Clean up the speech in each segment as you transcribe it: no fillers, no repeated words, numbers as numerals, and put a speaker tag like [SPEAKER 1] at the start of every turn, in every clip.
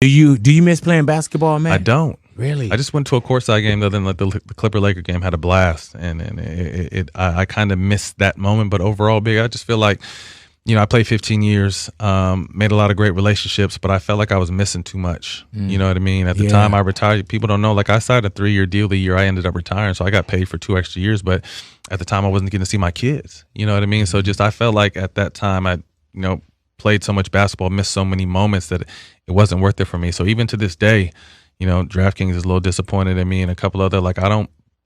[SPEAKER 1] Do you miss playing basketball, man?
[SPEAKER 2] I don't.
[SPEAKER 1] Really?
[SPEAKER 2] I just went to a courtside game the other than the Clipper Laker game, had a blast, and I kind of missed that moment. But overall, big, I just feel like, I played 15 years, made a lot of great relationships, but I felt like I was missing too much. You know what I mean? At the time I retired, people don't know, like I signed a 3-year deal the year I ended up retiring, so I got paid for 2 extra years, but at the time I wasn't getting to see my kids. You know what I mean? So just I felt like at that time I, played so much basketball, missed so many moments that it wasn't worth it for me. So even to this day, DraftKings is a little disappointed in me, and a couple other,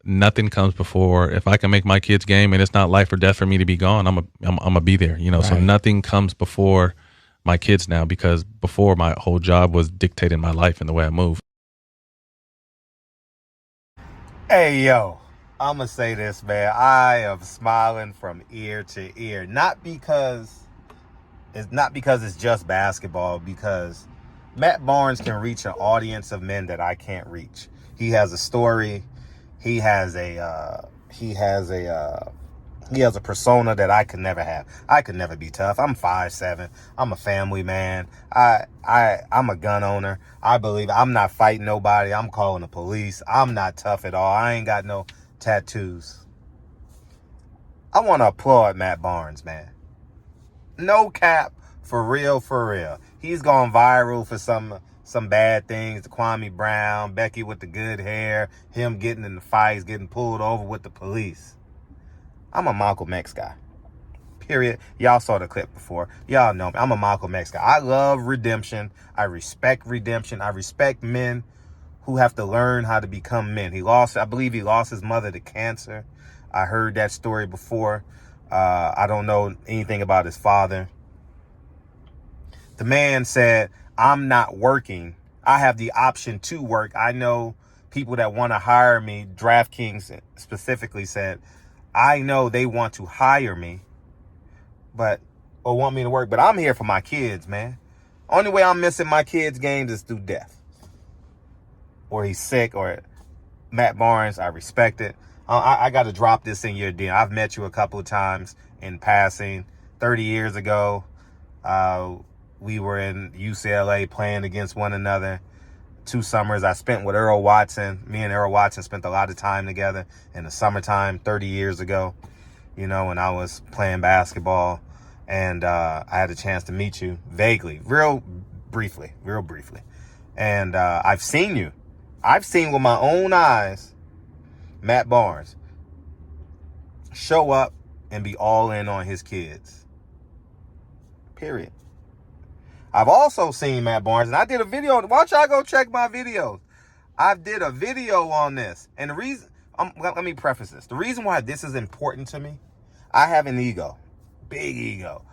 [SPEAKER 2] nothing comes before, if I can make my kids game and it's not life or death for me to be gone, I'm gonna be there, Right. So nothing comes before my kids now, because before my whole job was dictating my life and the way I move.
[SPEAKER 3] Hey, yo, I'm gonna say this, man. I am smiling from ear to ear. Not because it's just basketball, because Matt Barnes can reach an audience of men that I can't reach. He has a story. He has a persona that I could never have. I could never be tough. I'm 5'7". I'm a family man. I'm a gun owner. I believe I'm not fighting nobody. I'm calling the police. I'm not tough at all. I ain't got no tattoos. I want to applaud Matt Barnes, man. No cap, for real, for real. He's gone viral for some bad things. The Kwame Brown, Becky with the good hair, him getting in the fights, getting pulled over with the police. I'm a Malcolm X guy. Period. Y'all saw the clip before. Y'all know me. I'm a Malcolm X guy. I love redemption. I respect redemption. I respect men who have to learn how to become men. I believe he lost his mother to cancer. I heard that story before. I don't know anything about his father. The man said, I'm not working. I have the option to work. I know people that want to hire me. DraftKings specifically said, I know they want to hire me, or want me to work, but I'm here for my kids, man. Only way I'm missing my kids' games is through death. Or he's sick, or Matt Barnes, I respect it. I got to drop this in your DM. I've met you a couple of times in passing. 30 years ago, we were in UCLA playing against one another. 2 summers I spent with Earl Watson. Me and Earl Watson spent a lot of time together in the summertime 30 years ago, when I was playing basketball. And I had a chance to meet you vaguely, real briefly. And I've seen you. I've seen with my own eyes Matt Barnes show up and be all in on his kids. Period. I've also seen Matt Barnes, and I did a video. Why don't y'all go check my videos? I did a video on this. And the reason, let me preface this. The reason why this is important to me, I have an ego, big ego.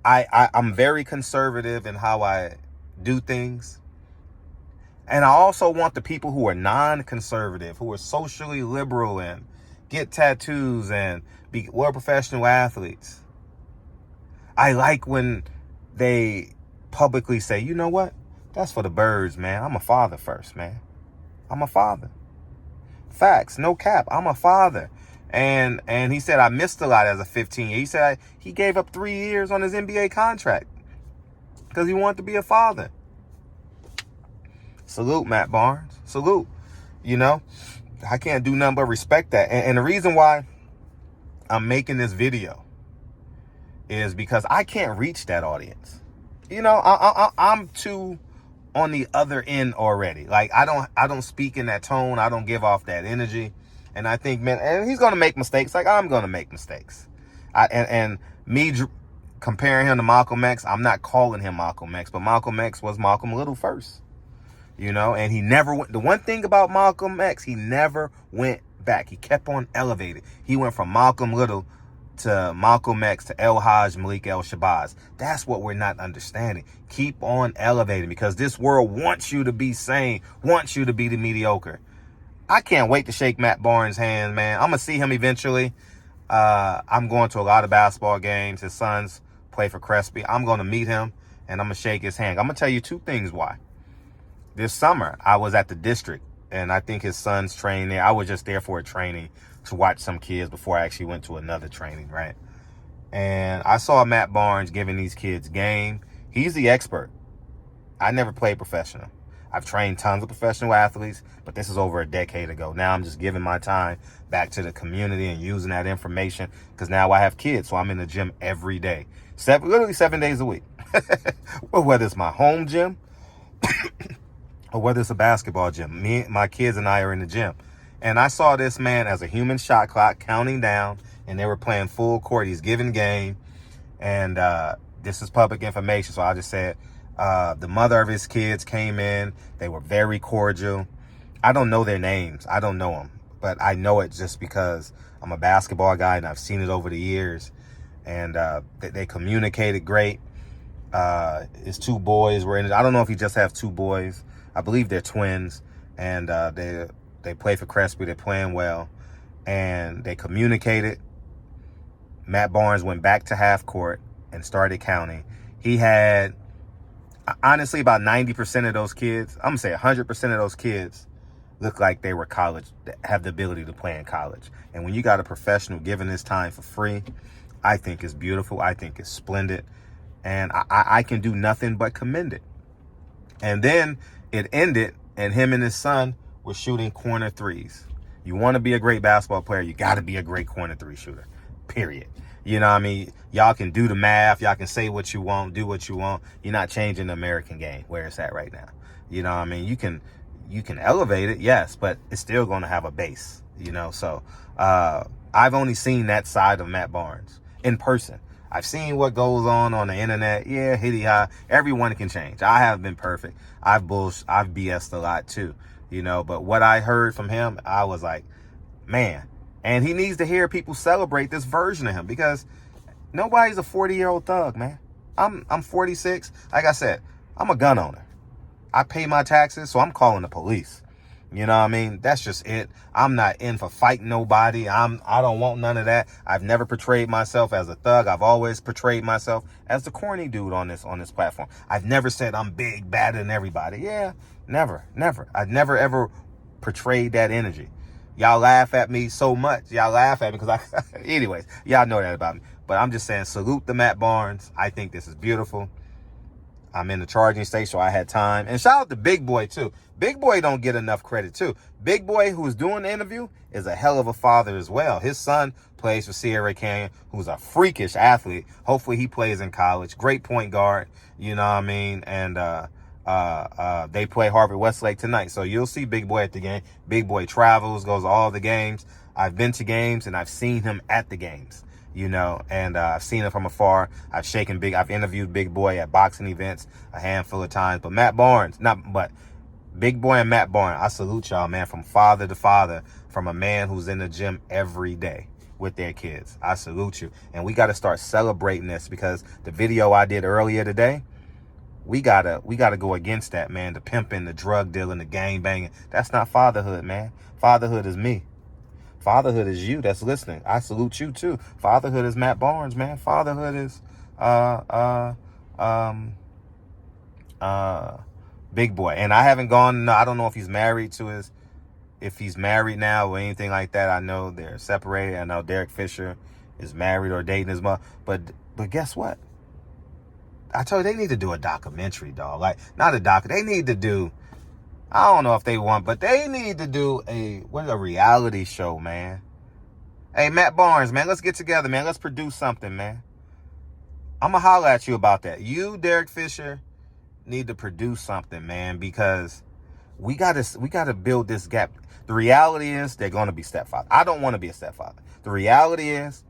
[SPEAKER 3] I'm very conservative in how I do things. And I also want the people who are non-conservative, who are socially liberal and get tattoos and be professional athletes. I like when they publicly say, you know what? That's for the birds, man. I'm a father first, man. I'm a father. Facts, no cap. I'm a father. And he said, I missed a lot as a 15. He said he gave up 3 years on his NBA contract because he wanted to be a father. Salute, Matt Barnes. Salute. I can't do nothing but respect that. And the reason why I'm making this video is because I can't reach that audience. I'm too on the other end already. Like, I don't speak in that tone. I don't give off that energy. And I think, man, and he's going to make mistakes. Like, I'm going to make mistakes. Comparing him to Malcolm X, I'm not calling him Malcolm X, but Malcolm X was Malcolm Little first. And he never went. The one thing about Malcolm X, he never went back. He kept on elevating. He went from Malcolm Little to Malcolm X to El Hajj Malik El Shabazz. That's what we're not understanding. Keep on elevating, because this world wants you to be sane, wants you to be the mediocre. I can't wait to shake Matt Barnes' hand, man. I'm going to see him eventually. I'm going to a lot of basketball games. His sons play for Crespi. I'm going to meet him, and I'm going to shake his hand. I'm going to tell you 2 things why. This summer, I was at the district, and I think his sons trained there. I was just there for a training to watch some kids before I actually went to another training, right? And I saw Matt Barnes giving these kids game. He's the expert. I never played professional. I've trained tons of professional athletes, but this is over a decade ago. Now I'm just giving my time back to the community and using that information because now I have kids, so I'm in the gym every day, literally 7 days a week. Well, whether it's my home gym or whether it's a basketball gym, my kids and I are in the gym. And I saw this man as a human shot clock counting down, and they were playing full court. He's giving game, and this is public information, so I just said the mother of his kids came in. They were very cordial. I don't know their names. I don't know them, but I know it just because I'm a basketball guy and I've seen it over the years. And they communicated great. His two boys were in it. I don't know if he just has two boys. I believe they're twins, and they play for Crespi. They're playing well, and they communicated. Matt Barnes went back to half court and started counting. He had, honestly, about 90% of those kids, I'm going to say 100% of those kids look like they were college, have the ability to play in college. And when you got a professional giving this time for free, I think it's beautiful. I think it's splendid. And I can do nothing but commend it. And then it ended, and him and his son were shooting corner threes. You want to be a great basketball player, you got to be a great corner three shooter, period. You know what I mean? Y'all can do the math. Y'all can say what you want, do what you want. You're not changing the American game where it's at right now. You know what I mean? You can elevate it, yes, but it's still going to have a base, you know? So I've only seen that side of Matt Barnes in person. I've seen what goes on the internet. Yeah, hitty high. Everyone can change. I haven't been perfect. I've BS'd a lot too, you know, but what I heard from him, I was like, man. And he needs to hear people celebrate this version of him because nobody's a 40-year-old thug, man. I'm 46. Like I said, I'm a gun owner. I pay my taxes, so I'm calling the police. You know what I mean? That's just it. I'm not in for fighting nobody. I don't want none of that. I've never portrayed myself as a thug. I've always portrayed myself as the corny dude on this platform. I've never said I'm big, badder than everybody. Yeah, never. I've never ever portrayed that energy. Y'all laugh at me so much. Y'all laugh at me because anyways, y'all know that about me. But I'm just saying, salute to Matt Barnes. I think this is beautiful. I'm in the charging station, so I had time. And shout out to Big Boy, too. Big Boy don't get enough credit, too. Big Boy, who's doing the interview, is a hell of a father as well. His son plays for Sierra Canyon, who's a freakish athlete. Hopefully he plays in college. Great point guard, you know what I mean? And they play Harvard Westlake tonight. So you'll see Big Boy at the game. Big Boy travels, goes to all the games. I've been to games, and I've seen him at the games. You know, and I've seen him from afar. I've interviewed Big Boy at boxing events a handful of times. But Big Boy and Matt Barnes, I salute y'all, man, from father to father, from a man who's in the gym every day with their kids. I salute you. And we got to start celebrating this because the video I did earlier today, we gotta go against that, man. The pimping, the drug dealing, the gang banging. That's not fatherhood, man. Fatherhood is me. Fatherhood is you that's listening. I salute you too. Fatherhood is Matt Barnes, man. Fatherhood is Big Boy. And I haven't gone, I don't know if he's married now or anything like that. I know they're separated. I know Derek Fisher is married or dating his mom. But guess what? I told you they need to do a documentary, dog. Like, not a doc. They need to do, I don't know if they want, but they need to do a reality show, man. Hey, Matt Barnes, man, let's get together, man. Let's produce something, man. I'm going to holler at you about that. You, Derek Fisher, need to produce something, man, because we got to build this gap. The reality is they're going to be stepfathers. I don't want to be a stepfather. The reality is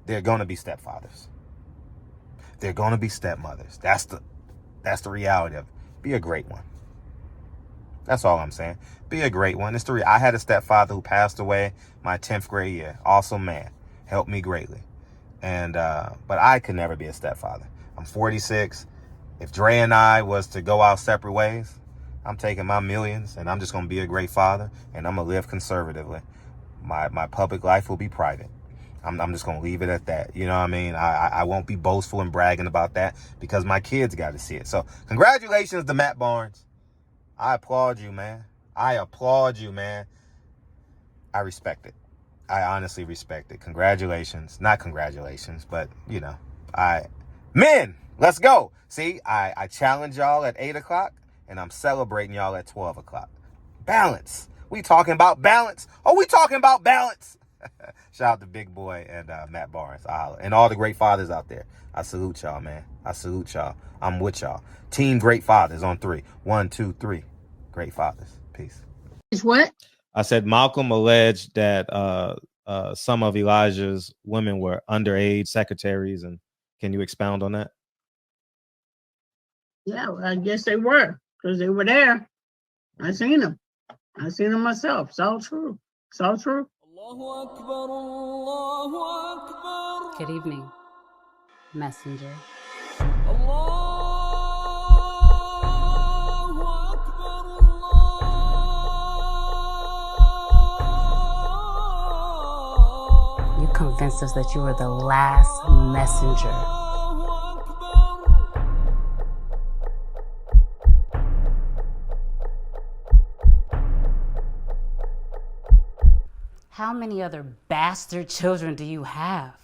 [SPEAKER 3] they're going to be stepfathers. They're going to be stepmothers. That's the reality of it. Be a great one. That's all I'm saying. Be a great one. I had a stepfather who passed away my 10th grade year. Awesome man. Helped me greatly. And but I could never be a stepfather. I'm 46. If Dre and I was to go our separate ways, I'm taking my millions and I'm just going to be a great father and I'm going to live conservatively. My public life will be private. I'm just going to leave it at that. You know what I mean? I won't be boastful and bragging about that because my kids got to see it. So congratulations to Matt Barnes. I applaud you, man. I respect it. I honestly respect it. Congratulations. Not congratulations, but, you know, men. Let's go. See, I challenge y'all at 8 o'clock, and I'm celebrating y'all at 12 o'clock. Balance. We talking about balance. Oh, we talking about balance. Shout out to Big Boy and Matt Barnes. And all the great fathers out there. I salute y'all, man. I salute y'all. I'm with y'all. Team Great Fathers on 3. 1, 2, 3. Great fathers. Peace.
[SPEAKER 4] What?
[SPEAKER 5] I said Malcolm alleged that some of Elijah's women were underage secretaries, and can you expound on that?
[SPEAKER 4] Yeah, well, I guess they were, because they were there. I seen them. I seen them myself. It's all true. It's all true.
[SPEAKER 6] Good evening, messenger. You convinced us that you were the last messenger. How many other bastard children do you have?